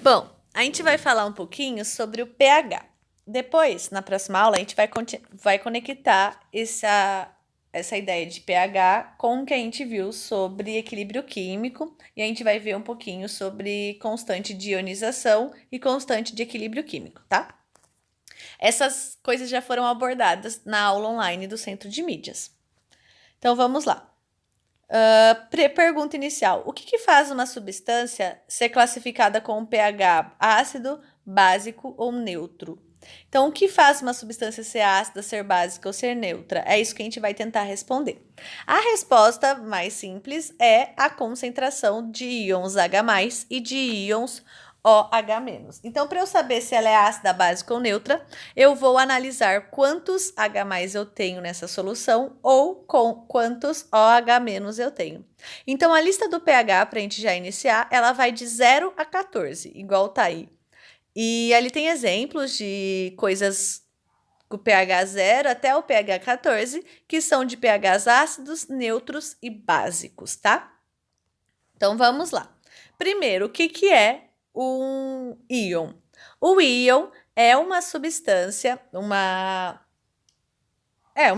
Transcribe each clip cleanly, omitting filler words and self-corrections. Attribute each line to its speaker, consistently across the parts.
Speaker 1: Bom, a gente vai falar um pouquinho sobre o pH. Depois, na próxima aula, a gente vai conectar essa ideia de pH com o que a gente viu sobre equilíbrio químico e a gente vai ver um pouquinho sobre constante de ionização e constante de equilíbrio químico, tá? Essas coisas já foram abordadas na aula online do Centro de Mídias. Então, vamos lá. Pergunta inicial. O que faz uma substância ser classificada com um pH ácido, básico ou neutro? Então, o que faz uma substância ser ácida, ser básica ou ser neutra? É isso que a gente vai tentar responder. A resposta mais simples é a concentração de íons H+, e de íons OH-. Então, para eu saber se ela é ácida, básica ou neutra, eu vou analisar quantos H+ eu tenho nessa solução ou quantos OH- eu tenho. Então, a lista do pH, para a gente já iniciar, ela vai de 0 a 14, igual tá aí. E ali tem exemplos de coisas com pH 0 até o pH 14, que são de pHs ácidos, neutros e básicos, tá? Então, vamos lá. Primeiro, o que é um íon? O íon é uma substância, uma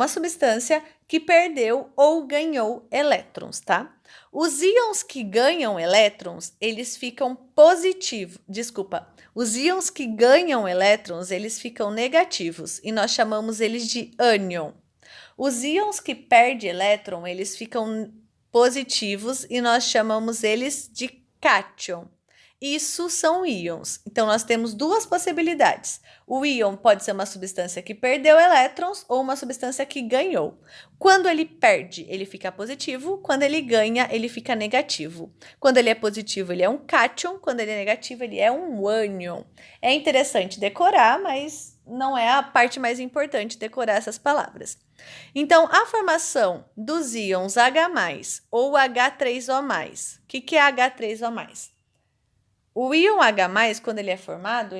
Speaker 1: substância que perdeu ou ganhou elétrons, tá? Os íons que ganham elétrons, eles ficam positivos. Os íons que ganham elétrons, eles ficam negativos e nós chamamos eles de ânion. Os íons que perdem elétron, eles ficam positivos e nós chamamos eles de cátion. Isso são íons. Então, nós temos duas possibilidades. O íon pode ser uma substância que perdeu elétrons ou uma substância que ganhou. Quando ele perde, ele fica positivo. Quando ele ganha, ele fica negativo. Quando ele é positivo, ele é um cátion. Quando ele é negativo, ele é um ânion. É interessante decorar, mas não é a parte mais importante decorar essas palavras. Então, a formação dos íons H+, ou H3O+. O que é H3O+? O íon H+, quando ele é formado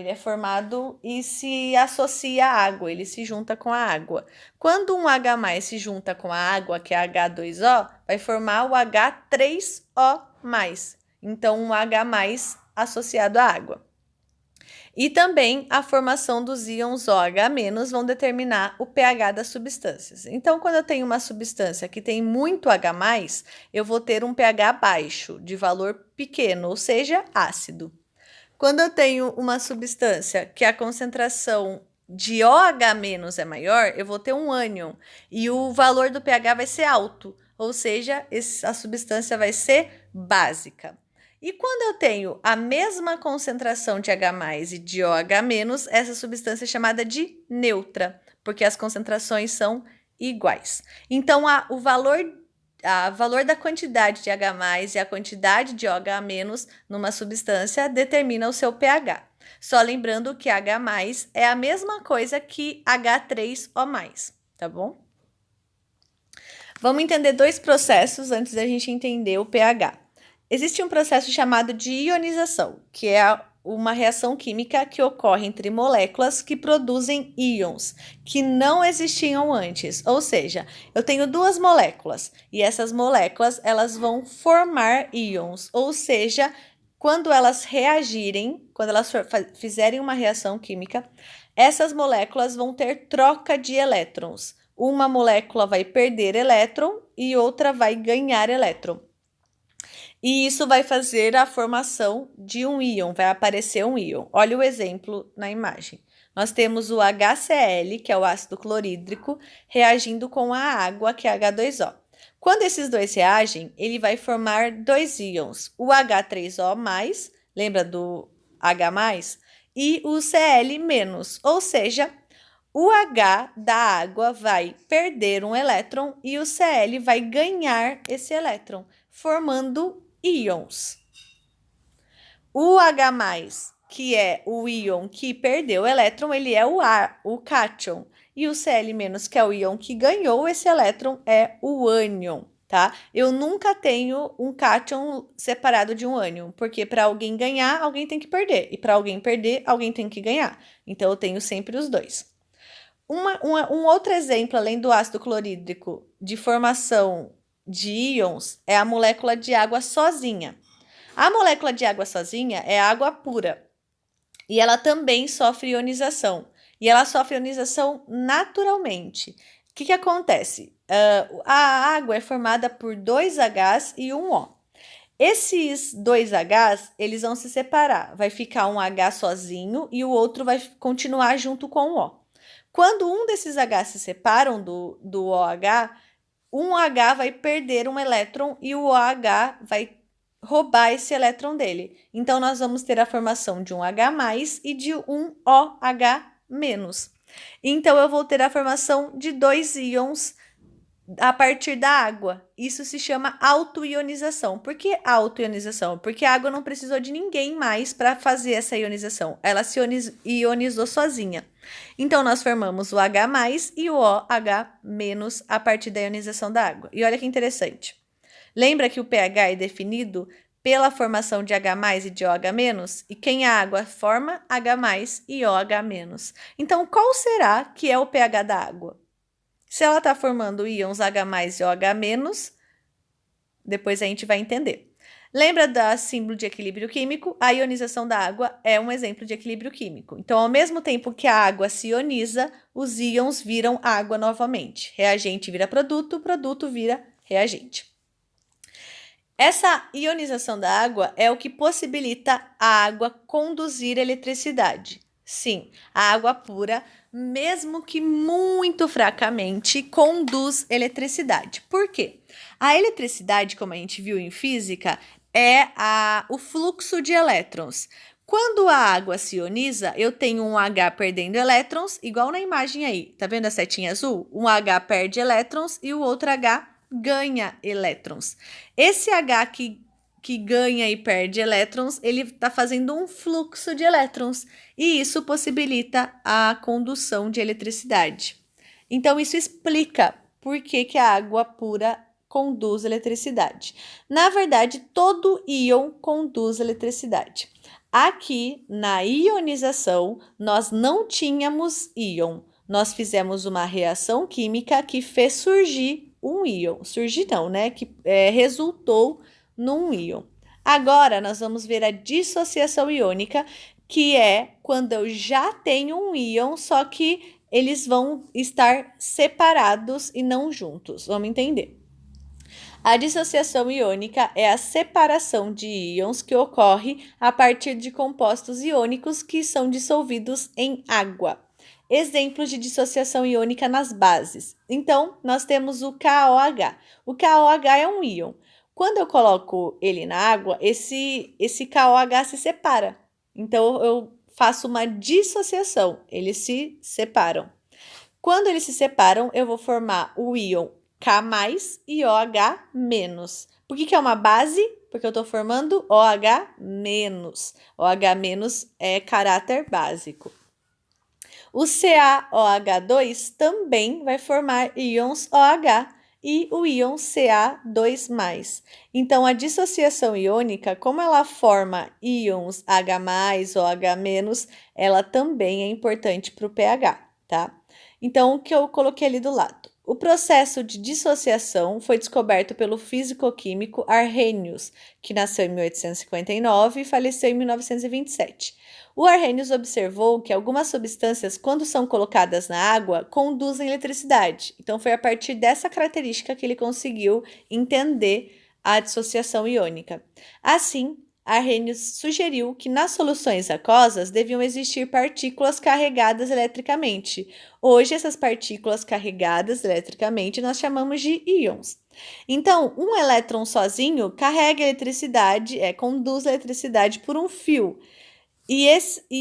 Speaker 1: e se associa à água, ele se junta com a água. Quando um H+ se junta com a água, que é H2O, vai formar o H3O+. Então, um H+ associado à água. E também a formação dos íons OH- vão determinar o pH das substâncias. Então, quando eu tenho uma substância que tem muito H+, eu vou ter um pH baixo, de valor pequeno, ou seja, ácido. Quando eu tenho uma substância que a concentração de OH- é maior, eu vou ter um ânion e o valor do pH vai ser alto, ou seja, a substância vai ser básica. E quando eu tenho a mesma concentração de H+ e de OH-, essa substância é chamada de neutra, porque as concentrações são iguais. Então, o valor da quantidade de H+ e a quantidade de OH- numa substância determina o seu pH. Só lembrando que H+ é a mesma coisa que H3O+, tá bom? Vamos entender dois processos antes da gente entender o pH. Existe um processo chamado de ionização, que é uma reação química que ocorre entre moléculas que produzem íons, que não existiam antes. Ou seja, eu tenho duas moléculas e essas moléculas elas vão formar íons, ou seja, quando elas reagirem, quando elas fizerem uma reação química, essas moléculas vão ter troca de elétrons. Uma molécula vai perder elétron e outra vai ganhar elétron. E isso vai fazer a formação de um íon, vai aparecer um íon. Olha o exemplo na imagem. Nós temos o HCl, que é o ácido clorídrico, reagindo com a água, que é H2O. Quando esses dois reagem, ele vai formar dois íons, o H3O+, lembra do H+, e o Cl-, ou seja, o H da água vai perder um elétron e o Cl vai ganhar esse elétron, formando íons. O H+, que é o íon que perdeu o elétron, ele é o cátion. E o Cl-, que é o íon que ganhou esse elétron, é o ânion, tá? Eu nunca tenho um cátion separado de um ânion, porque para alguém ganhar, alguém tem que perder. E para alguém perder, alguém tem que ganhar. Então, eu tenho sempre os dois. Um outro exemplo, além do ácido clorídrico, de formação de íons, é a molécula de água sozinha. A molécula de água sozinha é água pura. E ela também sofre ionização. E ela sofre ionização naturalmente. O que acontece? A água é formada por 2 Hs e um O. Esses 2 Hs, eles vão se separar. Vai ficar um H sozinho e o outro vai continuar junto com o O. Quando um desses H se separam do OH, um H vai perder um elétron e o OH vai roubar esse elétron dele. Então, nós vamos ter a formação de um H+, e de um OH-. Então, eu vou ter a formação de 2 íons a partir da água. Isso se chama autoionização. Por que autoionização? Porque a água não precisou de ninguém mais para fazer essa ionização. Ela se ionizou sozinha. Então, nós formamos o H+, e o OH- a partir da ionização da água. E olha que interessante. Lembra que o pH é definido pela formação de H+ e de OH-? E quem a água forma? H+ e OH-. Então, qual será que é o pH da água? Se ela está formando íons H+ e OH-, depois a gente vai entender. Lembra da símbolo de equilíbrio químico? A ionização da água é um exemplo de equilíbrio químico. Então, ao mesmo tempo que a água se ioniza, os íons viram água novamente. Reagente vira produto, produto vira reagente. Essa ionização da água é o que possibilita a água conduzir eletricidade. Sim, a água pura, mesmo que muito fracamente, conduz eletricidade. Por quê? A eletricidade, como a gente viu em física, é o fluxo de elétrons. Quando a água se ioniza, eu tenho um H perdendo elétrons, igual na imagem aí. Tá vendo a setinha azul? Um H perde elétrons e o outro H ganha elétrons. Esse H que ganha e perde elétrons, ele está fazendo um fluxo de elétrons e isso possibilita a condução de eletricidade. Então, isso explica por que a água pura conduz eletricidade. Na verdade, todo íon conduz eletricidade. Aqui, na ionização, nós não tínhamos íon. Nós fizemos uma reação química que fez surgir um íon. Surgir não, né? Que resultou num íon. Agora, nós vamos ver a dissociação iônica, que é quando eu já tenho um íon, só que eles vão estar separados e não juntos. Vamos entender. A dissociação iônica é a separação de íons que ocorre a partir de compostos iônicos que são dissolvidos em água. Exemplos de dissociação iônica nas bases. Então, nós temos o KOH. O KOH é um íon. Quando eu coloco ele na água, esse KOH se separa. Então, eu faço uma dissociação. Eles se separam. Quando eles se separam, eu vou formar o íon K+ e OH-. Por que é uma base? Porque eu estou formando OH-. OH- é caráter básico. O CaOH2 também vai formar íons OH e o íon Ca2+. Então, a dissociação iônica, como ela forma íons H+, OH-, ela também é importante para o pH, tá? Então, o que eu coloquei ali do lado? O processo de dissociação foi descoberto pelo físico-químico Arrhenius, que nasceu em 1859 e faleceu em 1927. O Arrhenius observou que algumas substâncias, quando são colocadas na água, conduzem eletricidade. Então, foi a partir dessa característica que ele conseguiu entender a dissociação iônica. Assim, Arrhenius sugeriu que nas soluções aquosas deviam existir partículas carregadas eletricamente. Hoje, essas partículas carregadas eletricamente nós chamamos de íons. Então, um elétron sozinho carrega eletricidade, conduz eletricidade por um fio. E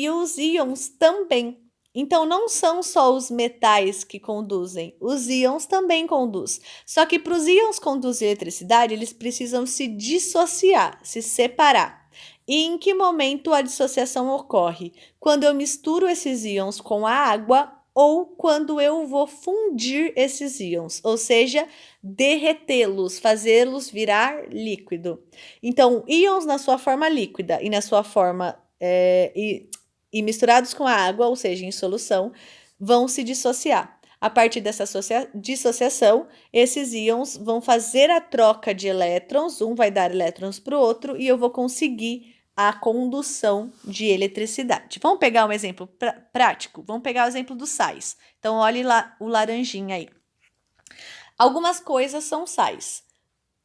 Speaker 1: os íons também. Então, não são só os metais que conduzem, os íons também conduzem. Só que para os íons conduzir eletricidade, eles precisam se dissociar, se separar. E em que momento a dissociação ocorre? Quando eu misturo esses íons com a água ou quando eu vou fundir esses íons, ou seja, derretê-los, fazê-los virar líquido. Então, íons na sua forma líquida e na sua forma e misturados com a água, ou seja, em solução, vão se dissociar. A partir dessa dissociação, esses íons vão fazer a troca de elétrons, um vai dar elétrons para o outro, e eu vou conseguir a condução de eletricidade. Vamos pegar um exemplo prático? Vamos pegar o exemplo dos sais. Então, olhe lá o laranjinha aí. Algumas coisas são sais.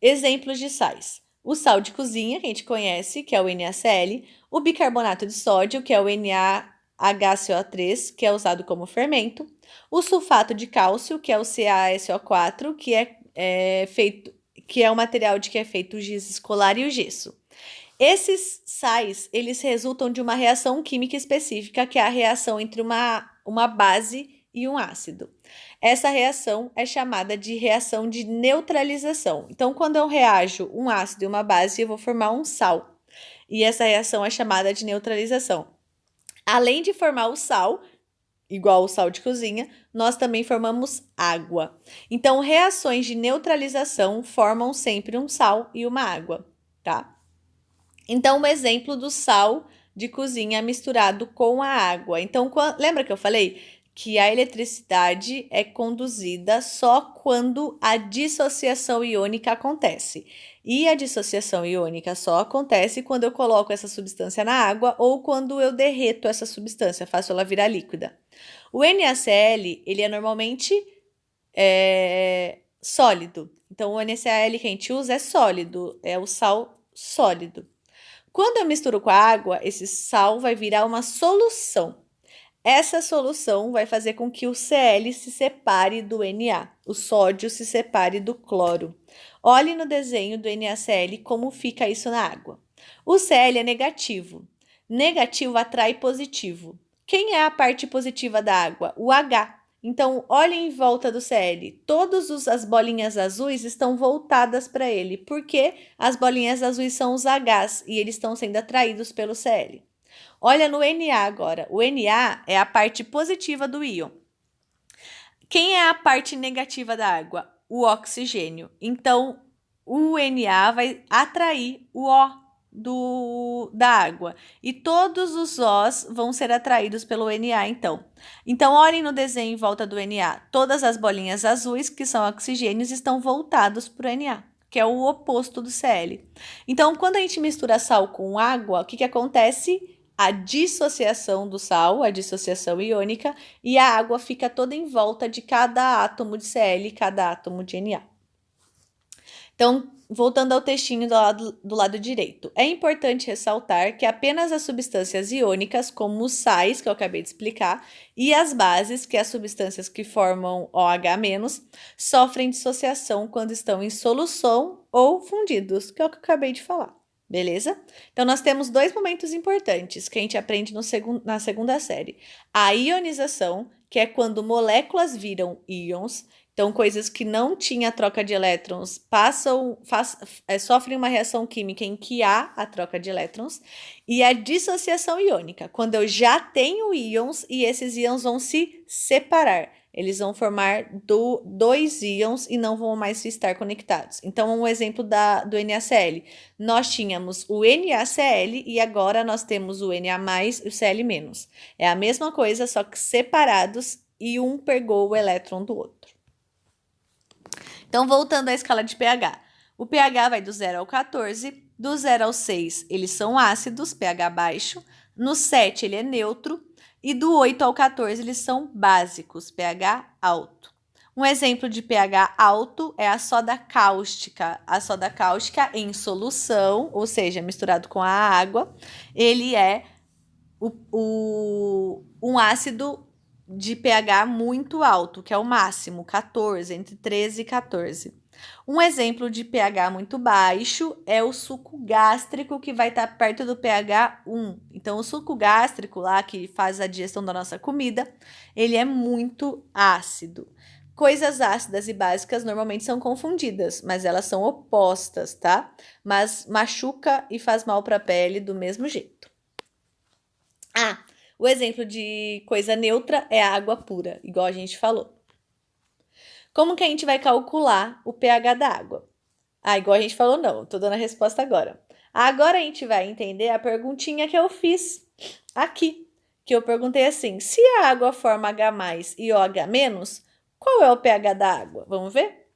Speaker 1: Exemplos de sais. O sal de cozinha, que a gente conhece, que é o NaCl. O bicarbonato de sódio, que é o NaHCO3, que é usado como fermento. O sulfato de cálcio, que é o CaSO4, que é o material de que é feito o giz escolar e o gesso. Esses sais, eles resultam de uma reação química específica, que é a reação entre uma base e um ácido. Essa reação é chamada de reação de neutralização. Então, quando eu reajo um ácido e uma base, eu vou formar um sal. E essa reação é chamada de neutralização. Além de formar o sal, igual o sal de cozinha, nós também formamos água. Então, reações de neutralização formam sempre um sal e uma água, tá? Então, um exemplo do sal de cozinha misturado com a água. Então, lembra que eu falei que a eletricidade é conduzida só quando a dissociação iônica acontece. E a dissociação iônica só acontece quando eu coloco essa substância na água ou quando eu derreto essa substância, faço ela virar líquida. O NaCl, ele é normalmente sólido. Então, o NaCl que a gente usa é sólido, é o sal sólido. Quando eu misturo com a água, esse sal vai virar uma solução. Essa solução vai fazer com que o Cl se separe do Na, o sódio se separe do cloro. Olhe no desenho do NaCl como fica isso na água. O Cl é negativo. Negativo atrai positivo. Quem é a parte positiva da água? O H. Então, olhe em volta do Cl. Todas as bolinhas azuis estão voltadas para ele, porque as bolinhas azuis são os Hs e eles estão sendo atraídos pelo Cl. Olha no Na agora. O Na é a parte positiva do íon. Quem é a parte negativa da água? O oxigênio. Então, o Na vai atrair o O da água. E todos os Os vão ser atraídos pelo Na, então. Então, olhem no desenho em volta do Na. Todas as bolinhas azuis, que são oxigênios, estão voltados para o Na, que é o oposto do Cl. Então, quando a gente mistura sal com água, o que acontece? A dissociação do sal, a dissociação iônica, e a água fica toda em volta de cada átomo de Cl e cada átomo de Na. Então, voltando ao textinho do lado direito, é importante ressaltar que apenas as substâncias iônicas, como os sais, que eu acabei de explicar, e as bases, que é as substâncias que formam OH-, sofrem dissociação quando estão em solução ou fundidos, que é o que eu acabei de falar. Beleza? Então, nós temos dois momentos importantes que a gente aprende na segunda série. A ionização, que é quando moléculas viram íons. Então, coisas que não tinham troca de elétrons sofrem uma reação química em que há a troca de elétrons. E a dissociação iônica, quando eu já tenho íons e esses íons vão se separar. Eles vão formar dois íons e não vão mais estar conectados. Então, um exemplo do NaCl. Nós tínhamos o NaCl e agora nós temos o Na+, e o Cl-. É a mesma coisa, só que separados e um pegou o elétron do outro. Então, voltando à escala de pH. O pH vai do 0 ao 14, do 0 ao 6 eles são ácidos, pH baixo, no 7 ele é neutro, e do 8 ao 14 eles são básicos, pH alto. Um exemplo de pH alto é a soda cáustica. A soda cáustica em solução, ou seja, misturado com a água, ele é um ácido de pH muito alto, que é o máximo, 14, entre 13 e 14. Um exemplo de pH muito baixo é o suco gástrico, que vai estar perto do pH 1. Então, o suco gástrico lá, que faz a digestão da nossa comida, ele é muito ácido. Coisas ácidas e básicas normalmente são confundidas, mas elas são opostas, tá? Mas machuca e faz mal para a pele do mesmo jeito. O exemplo de coisa neutra é a água pura, igual a gente falou. Como que a gente vai calcular o pH da água? Igual a gente falou, não, tô dando a resposta agora. Agora a gente vai entender a perguntinha que eu fiz aqui, que eu perguntei assim, se a água forma H+, e OH-, qual é o pH da água? Vamos ver?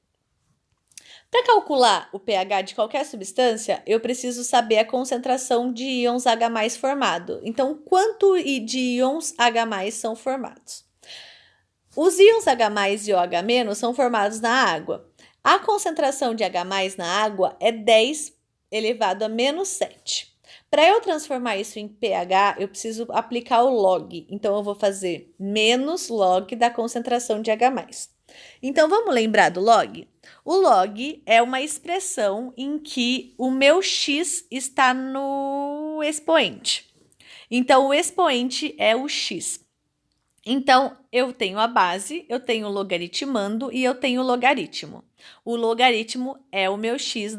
Speaker 1: Para calcular o pH de qualquer substância, eu preciso saber a concentração de íons H+ formado. Então, quanto de íons H+ são formados? Os íons H+ e OH- são formados na água. A concentração de H+ na água é 10 elevado a menos 7. Para eu transformar isso em pH, eu preciso aplicar o log. Então, eu vou fazer menos log da concentração de H+. Então, vamos lembrar do log? O log é uma expressão em que o meu x está no expoente. Então, o expoente é o x. Então, eu tenho a base, eu tenho o logaritmando e eu tenho o logaritmo. O logaritmo é o meu x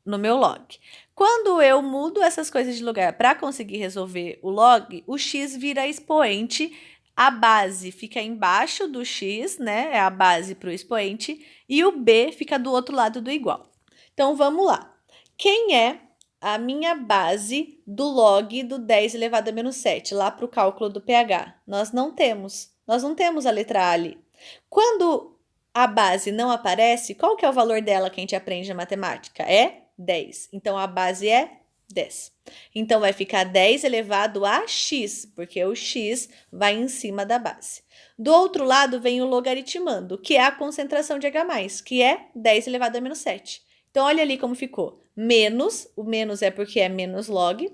Speaker 1: no meu log. Quando eu mudo essas coisas de lugar para conseguir resolver o log, o x vira expoente, a base fica embaixo do x, né? É a base para o expoente, e o b fica do outro lado do igual. Então, vamos lá. Quem é a minha base do log do 10 elevado a menos 7, lá para o cálculo do pH? Nós não temos a letra A ali. Quando a base não aparece, qual que é o valor dela que a gente aprende na matemática? É 10. Então, a base é 10. Então, vai ficar 10 elevado a x, porque o x vai em cima da base. Do outro lado, vem o logaritmando, que é a concentração de H+, que é 10 elevado a menos 7. Então, olha ali como ficou. Menos, o menos é porque é menos log,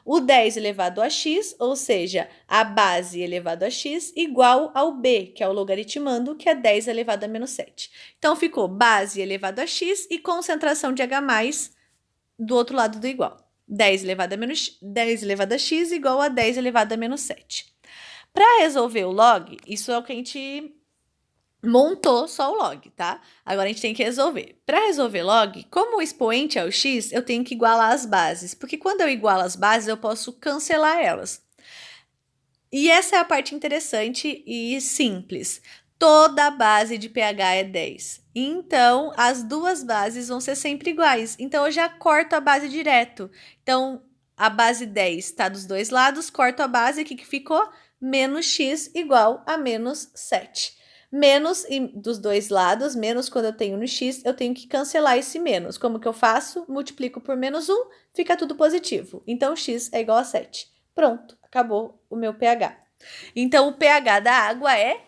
Speaker 1: o 10 elevado a x, ou seja, a base elevado a x, igual ao b, que é o logaritmando, que é 10 elevado a menos 7. Então, ficou base elevado a x e concentração de H+ do outro lado do igual. 10 elevado a x igual a 10 elevado a menos 7. Para resolver o log, isso é o que a gente montou só o log, tá? Agora a gente tem que resolver. Para resolver log, como o expoente é o x, eu tenho que igualar as bases, porque quando eu igualo as bases, eu posso cancelar elas. E essa é a parte interessante e simples. Toda base de pH é 10. Então, as duas bases vão ser sempre iguais. Então, eu já corto a base direto. Então, a base 10 está dos dois lados, corto a base, o que ficou? Menos x igual a menos 7. Menos dos dois lados, menos quando eu tenho no x, eu tenho que cancelar esse menos. Como que eu faço? Multiplico por menos 1, fica tudo positivo. Então, x é igual a 7. Pronto, acabou o meu pH. Então, o pH da água é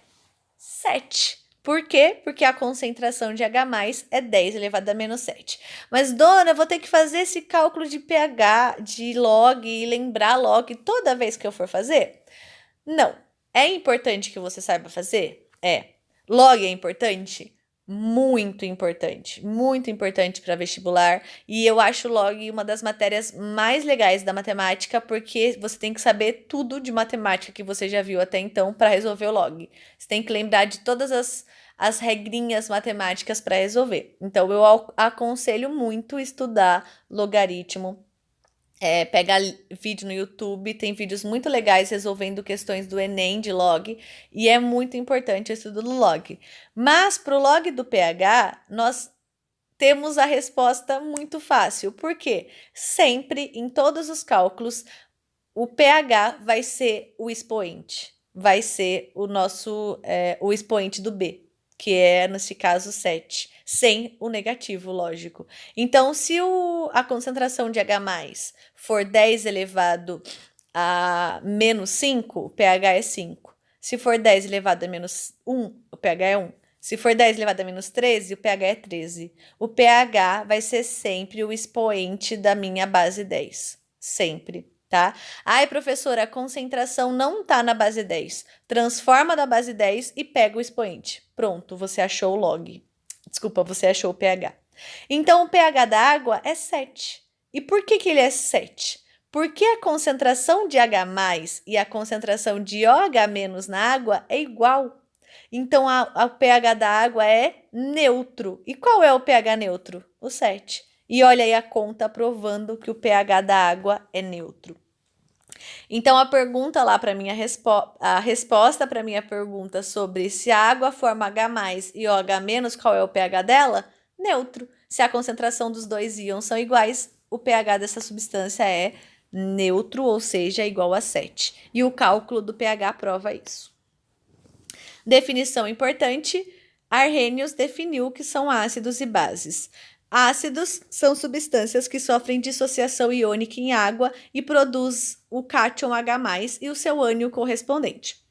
Speaker 1: 7. Por quê? Porque a concentração de H+ é 10 elevado a menos 7. Mas, dona, eu vou ter que fazer esse cálculo de pH, de log, e lembrar log toda vez que eu for fazer? Não. É importante que você saiba fazer? É. Log é importante? Muito importante para vestibular. E eu acho log uma das matérias mais legais da matemática, porque você tem que saber tudo de matemática que você já viu até então para resolver o log. Você tem que lembrar de todas as regrinhas matemáticas para resolver. Então, eu aconselho muito estudar logaritmo. Pega vídeo no YouTube, tem vídeos muito legais resolvendo questões do Enem de log, e é muito importante o estudo do log. Mas para o log do pH, nós temos a resposta muito fácil. Por quê? Sempre, em todos os cálculos, o pH vai ser o expoente, vai ser o expoente do B, que é, nesse caso, 7, sem o negativo, lógico. Então, se a concentração de H+ for 10 elevado a menos 5, o pH é 5. Se for 10 elevado a menos 1, o pH é 1. Se for 10 elevado a menos 13, o pH é 13. O pH vai ser sempre o expoente da minha base 10. Sempre, tá? Ai, professora, a concentração não tá na base 10. Transforma da base 10 e pega o expoente. Pronto, você achou o log. Desculpa, você achou o pH. Então, o pH da água é 7. E por que ele é 7? Porque a concentração de H+ e a concentração de OH- na água é igual. Então, o pH da água é neutro. E qual é o pH neutro? O 7. E olha aí a conta provando que o pH da água é neutro. Então, a pergunta lá para a resposta para minha pergunta sobre se a água forma H+ e OH-, qual é o pH dela? Neutro. Se a concentração dos dois íons são iguais, o pH dessa substância é neutro, ou seja, igual a 7. E o cálculo do pH prova isso. Definição importante: Arrhenius definiu o que são ácidos e bases. Ácidos são substâncias que sofrem dissociação iônica em água e produz o cátion H+, e o seu ânion correspondente.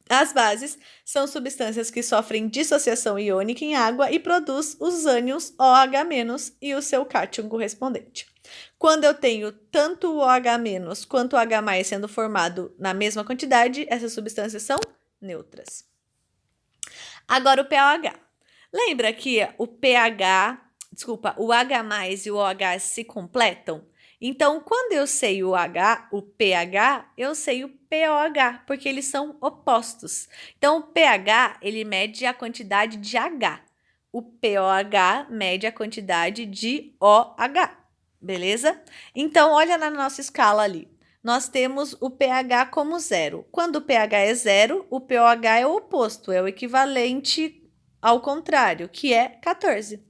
Speaker 1: As bases são substâncias que sofrem dissociação iônica em água e produz os ânions OH- e o seu cátion correspondente. Quando eu tenho tanto o OH- quanto o H+ sendo formado na mesma quantidade, essas substâncias são neutras. Agora o pH. Lembra que o H+ e o OH se completam? Então, quando eu sei o pH, eu sei o pOH, porque eles são opostos. Então, o pH, ele mede a quantidade de H. O pOH mede a quantidade de OH, beleza? Então, olha na nossa escala ali. Nós temos o pH como 0. Quando o pH é 0, o pOH é o oposto, é o equivalente ao contrário, que é 14.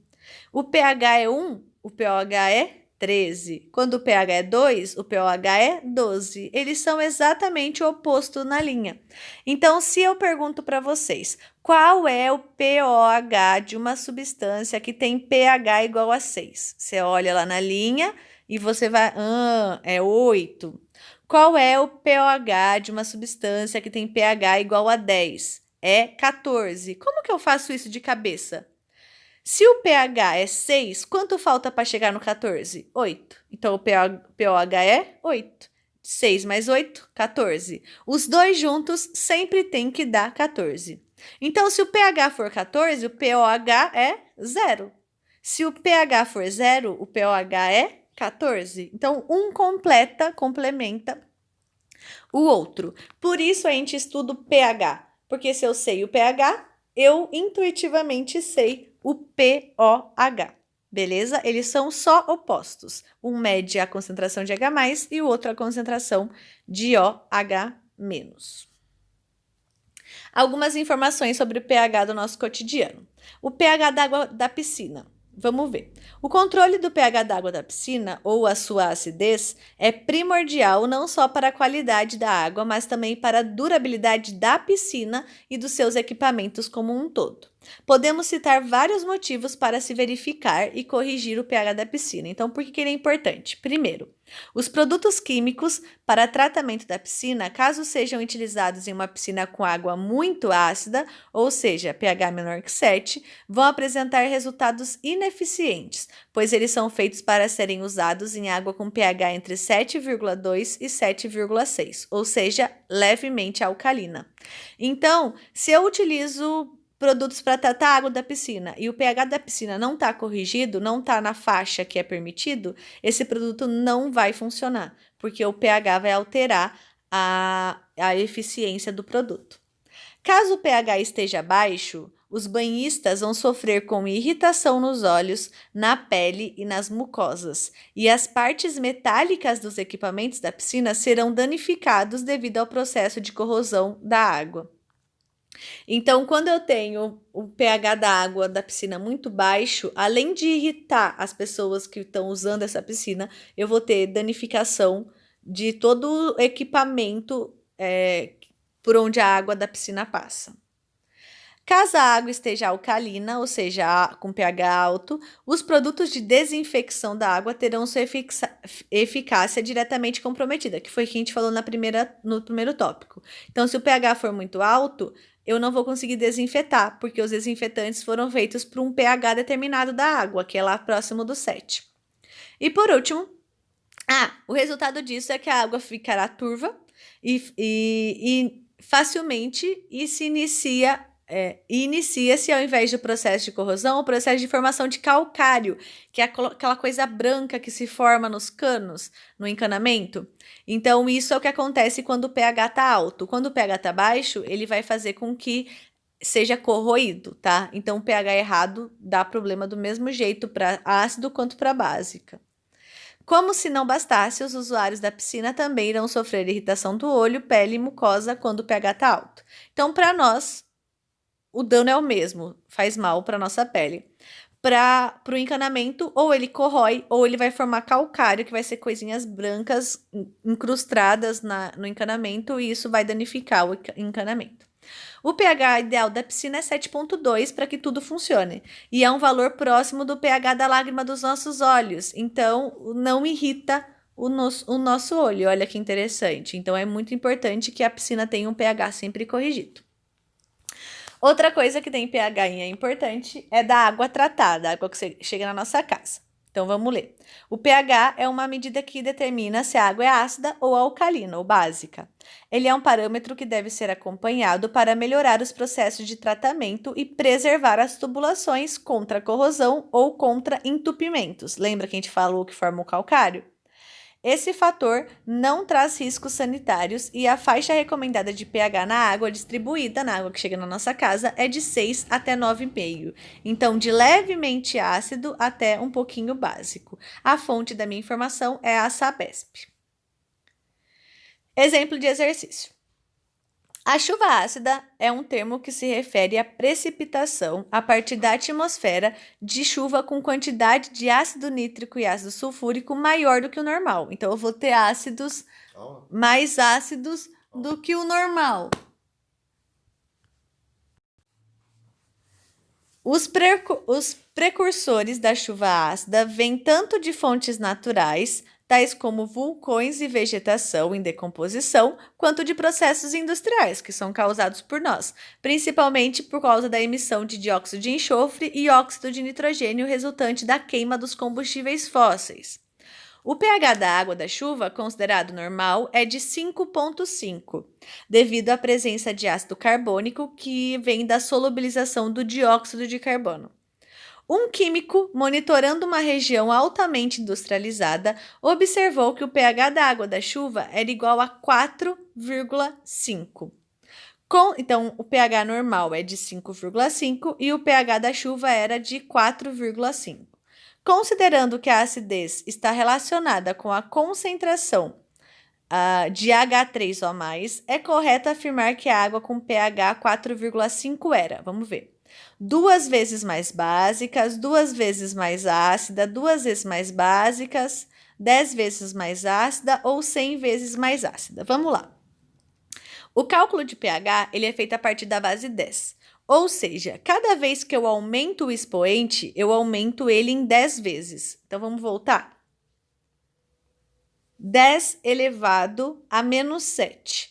Speaker 1: O pH é 1, o pOH é 13. Quando o pH é 2, o pOH é 12. Eles são exatamente o oposto na linha. Então, se eu pergunto para vocês, qual é o pOH de uma substância que tem pH igual a 6? Você olha lá na linha e você vai, é 8. Qual é o pOH de uma substância que tem pH igual a 10? É 14. Como que eu faço isso de cabeça? Se o pH é 6, quanto falta para chegar no 14? 8. Então, o pOH é 8. 6 mais 8, 14. Os dois juntos sempre tem que dar 14. Então, se o pH for 14, o pOH é 0. Se o pH for 0, o pOH é 14. Então, um complementa o outro. Por isso, a gente estuda o pH. Porque se eu sei o pH, eu intuitivamente sei o pOH, beleza? Eles são só opostos. Um mede a concentração de H+, e o outro a concentração de OH-. Algumas informações sobre o pH do nosso cotidiano. O pH da água da piscina. Vamos ver. O controle do pH da água da piscina, ou a sua acidez, é primordial não só para a qualidade da água, mas também para a durabilidade da piscina e dos seus equipamentos como um todo. Podemos citar vários motivos para se verificar e corrigir o pH da piscina. Então, por que ele é importante? Primeiro, os produtos químicos para tratamento da piscina, caso sejam utilizados em uma piscina com água muito ácida, ou seja, pH menor que 7, vão apresentar resultados ineficientes, pois eles são feitos para serem usados em água com pH entre 7,2 e 7,6, ou seja, levemente alcalina. Então, se eu utilizo produtos para tratar a água da piscina e o pH da piscina não está corrigido, não está na faixa que é permitido, esse produto não vai funcionar, porque o pH vai alterar a eficiência do produto. Caso o pH esteja baixo, os banhistas vão sofrer com irritação nos olhos, na pele e nas mucosas, e as partes metálicas dos equipamentos da piscina serão danificados devido ao processo de corrosão da água. Então, quando eu tenho o pH da água da piscina muito baixo, além de irritar as pessoas que estão usando essa piscina, eu vou ter danificação de todo o equipamento por onde a água da piscina passa. Caso a água esteja alcalina, ou seja, com pH alto, os produtos de desinfecção da água terão sua eficácia diretamente comprometida, que foi o que a gente falou no primeiro tópico. Então, se o pH for muito alto, eu não vou conseguir desinfetar, porque os desinfetantes foram feitos para um pH determinado da água, que é lá próximo do 7. E por último, o resultado disso é que a água ficará turva e facilmente se inicia-se, ao invés do processo de corrosão, o processo de formação de calcário, que é aquela coisa branca que se forma nos canos, no encanamento. Então, isso é o que acontece quando o pH está alto. Quando o pH está baixo, ele vai fazer com que seja corroído, tá? Então, o pH errado dá problema do mesmo jeito para ácido quanto para básica. Como se não bastasse, os usuários da piscina também irão sofrer irritação do olho, pele e mucosa quando o pH está alto. Então, para nós, o dano é o mesmo, faz mal para nossa pele. Para o encanamento, ou ele corrói, ou ele vai formar calcário, que vai ser coisinhas brancas incrustadas no encanamento, e isso vai danificar o encanamento. O pH ideal da piscina é 7,2 para que tudo funcione. E é um valor próximo do pH da lágrima dos nossos olhos. Então, não irrita o nosso olho. Olha que interessante. Então, é muito importante que a piscina tenha um pH sempre corrigido. Outra coisa que tem pH e é importante é da água tratada, a água que chega na nossa casa. Então, vamos ler. O pH é uma medida que determina se a água é ácida ou alcalina, ou básica. Ele é um parâmetro que deve ser acompanhado para melhorar os processos de tratamento e preservar as tubulações contra corrosão ou contra entupimentos. Lembra que a gente falou que forma o calcário? Esse fator não traz riscos sanitários e a faixa recomendada de pH na água distribuída, na água que chega na nossa casa, é de 6 até 9,5. Então, de levemente ácido até um pouquinho básico. A fonte da minha informação é a Sabesp. Exemplo de exercício. A chuva ácida é um termo que se refere à precipitação a partir da atmosfera de chuva com quantidade de ácido nítrico e ácido sulfúrico maior do que o normal. Então, eu vou ter ácidos mais ácidos do que o normal. Os precursores da chuva ácida vêm tanto de fontes naturais, tais como vulcões e vegetação em decomposição, quanto de processos industriais, que são causados por nós, principalmente por causa da emissão de dióxido de enxofre e óxido de nitrogênio resultante da queima dos combustíveis fósseis. O pH da água da chuva, considerado normal, é de 5,5, devido à presença de ácido carbônico que vem da solubilização do dióxido de carbono. Um químico, monitorando uma região altamente industrializada, observou que o pH da água da chuva era igual a 4,5. Então, o pH normal é de 5,5 e o pH da chuva era de 4,5. Considerando que a acidez está relacionada com a concentração de H3O+, é correto afirmar que a água com pH 4,5 era, vamos ver, 2 vezes mais básicas, 2 vezes mais ácida, 2 vezes mais básicas, 10 vezes mais ácida ou 100 vezes mais ácida. Vamos lá. O cálculo de pH ele é feito a partir da base 10. Ou seja, cada vez que eu aumento o expoente, eu aumento ele em 10 vezes. Então, vamos voltar. 10 elevado a menos 7.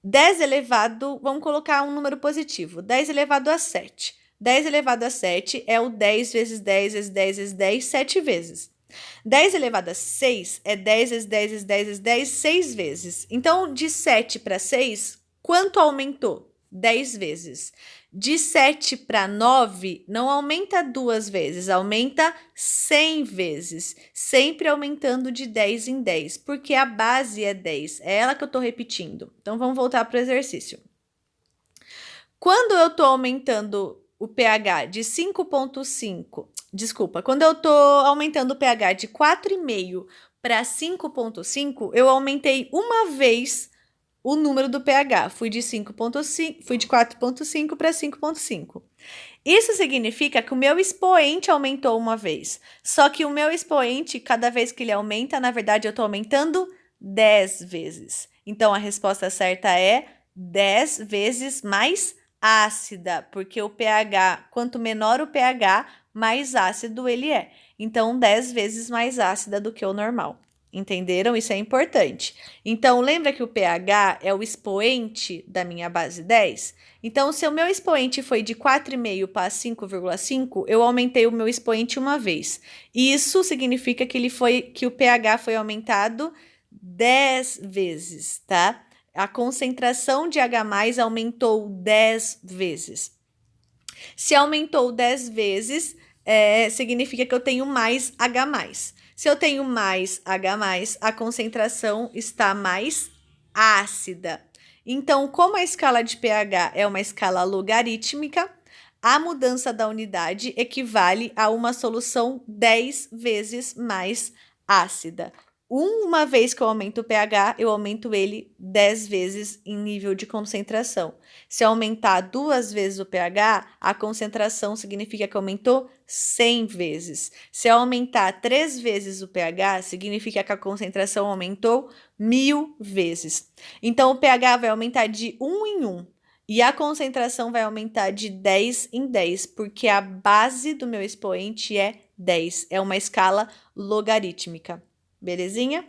Speaker 1: 10 elevado, vamos colocar um número positivo. 10 elevado a 7. 10 elevado a 7 é o 10 vezes 10 vezes 10 vezes 10, 7 vezes. 10 elevado a 6 é 10 vezes 10 vezes 10 vezes 10, 6 vezes. Então, de 7 para 6, quanto aumentou? 10 vezes. De 7 para 9, não aumenta 2 vezes, aumenta 100 vezes. Sempre aumentando de 10 em 10, porque a base é 10. É ela que eu estou repetindo. Então, vamos voltar para o exercício. Quando eu estou aumentando o pH de 5,5, quando eu estou aumentando o pH de 4,5 para 5,5, eu aumentei uma vez o número do pH. Fui de 4,5 para 5,5. Isso significa que o meu expoente aumentou uma vez. Só que o meu expoente, cada vez que ele aumenta, na verdade, eu estou aumentando 10 vezes. Então, a resposta certa é 10 vezes mais ácida, porque o pH, quanto menor o pH, mais ácido ele é. Então, 10 vezes mais ácida do que o normal. Entenderam? Isso é importante. Então, lembra que o pH é o expoente da minha base 10? Então, se o meu expoente foi de 4,5 para 5,5, eu aumentei o meu expoente uma vez. Isso significa que o pH foi aumentado 10 vezes, tá? A concentração de H+ aumentou 10 vezes. Se aumentou 10 vezes, significa que eu tenho mais H+. Se eu tenho mais H+, a concentração está mais ácida. Então, como a escala de pH é uma escala logarítmica, a mudança da unidade equivale a uma solução 10 vezes mais ácida. Uma vez que eu aumento o pH, eu aumento ele 10 vezes em nível de concentração. Se eu aumentar 2 vezes o pH, a concentração significa que aumentou 100 vezes. Se eu aumentar 3 vezes o pH, significa que a concentração aumentou 1000 vezes. Então, o pH vai aumentar de 1 em 1. E a concentração vai aumentar de 10 em 10, porque a base do meu expoente é 10. É uma escala logarítmica. Belezinha?